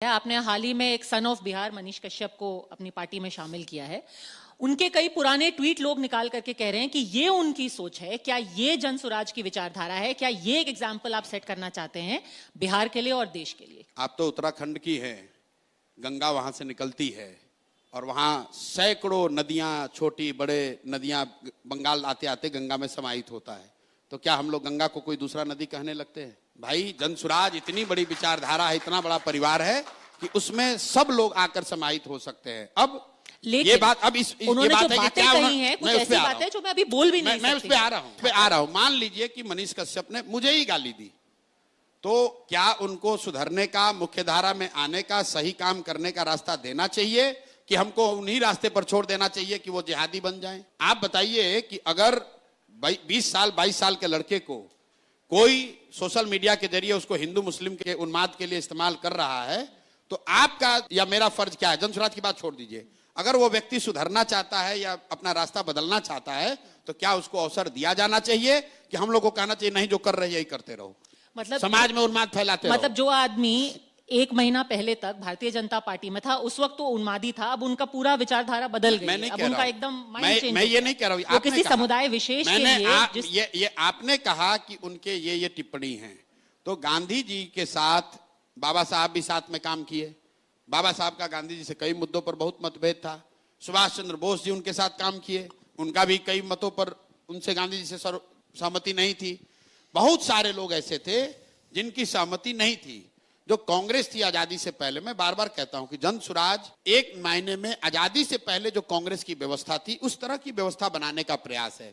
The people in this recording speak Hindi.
आपने हाल ही में एक सन ऑफ बिहार मनीष कश्यप को अपनी पार्टी में शामिल किया है। उनके कई पुराने ट्वीट लोग निकाल करके कह रहे हैं कि ये उनकी सोच है। क्या ये जन स्वराज की विचारधारा है? क्या ये एक एग्जाम्पल आप सेट करना चाहते हैं बिहार के लिए और देश के लिए? आप तो उत्तराखंड की हैं, गंगा वहां से निकलती है और वहां सैकड़ों नदियां, छोटी बड़े नदियां बंगाल आते आते गंगा में समाहित होता है। तो क्या हम लोग गंगा को कोई दूसरा नदी कहने लगते हैं? भाई, जन स्वराज इतनी बड़ी विचारधारा है, इतना बड़ा परिवार है कि उसमें सब लोग आकर समाहित हो सकते हैं। अब ये बात, अब उन्होंने ये बात जो है कि बातें क्या कही हैं, कुछ ऐसी बातें जो मैं अभी बोल भी नहीं मैं उस सकती। पे आ रहा हूं। मान लीजिए कि मनीष कश्यप ने मुझे ही गाली दी, तो क्या उनको सुधरने का, मुख्यधारा में आने का, सही काम करने का रास्ता देना चाहिए कि हमको उन्हीं रास्ते पर छोड़ देना चाहिए कि वो जिहादी बन जाएं? आप बताइए कि अगर 20 साल 22 साल के लड़के को कोई सोशल मीडिया के जरिए उसको हिंदू मुस्लिम के उन्माद के लिए इस्तेमाल कर रहा है, तो आपका या मेरा फर्ज क्या है? जन स्वराज की बात छोड़ दीजिए, अगर वो व्यक्ति सुधरना चाहता है या अपना रास्ता बदलना चाहता है तो क्या उसको अवसर दिया जाना चाहिए कि हम लोग को कहना चाहिए नहीं, जो कर रहे हैं यही करते रहो, मतलब समाज में उन्माद फैलाते रहो? मतलब जो आदमी 1 महीना पहले तक भारतीय जनता पार्टी में था, उस वक्त तो उन्मादी था, अब उनका पूरा विचारधारा बदल गई है। अब उनका एकदम माइंड चेंज। मैं ये नहीं कह रहा हूं, वो किसी समुदाय विशेष के लिए ये आपने कहा कि उनके ये टिप्पणी है, तो गांधी जी के साथ बाबा साहब भी साथ में काम किए। बाबा साहब का गांधी जी से कई मुद्दों पर बहुत मतभेद था। सुभाष चंद्र बोस जी उनके साथ काम किए, उनका भी कई मतों पर उनसे गांधी जी से सहमति नहीं थी। बहुत सारे लोग ऐसे थे जिनकी सहमति नहीं थी। जो कांग्रेस थी आजादी से पहले, मैं बार बार कहता हूं कि जन स्वराज एक मायने में आजादी से पहले जो कांग्रेस की व्यवस्था थी उस तरह की व्यवस्था बनाने का प्रयास है।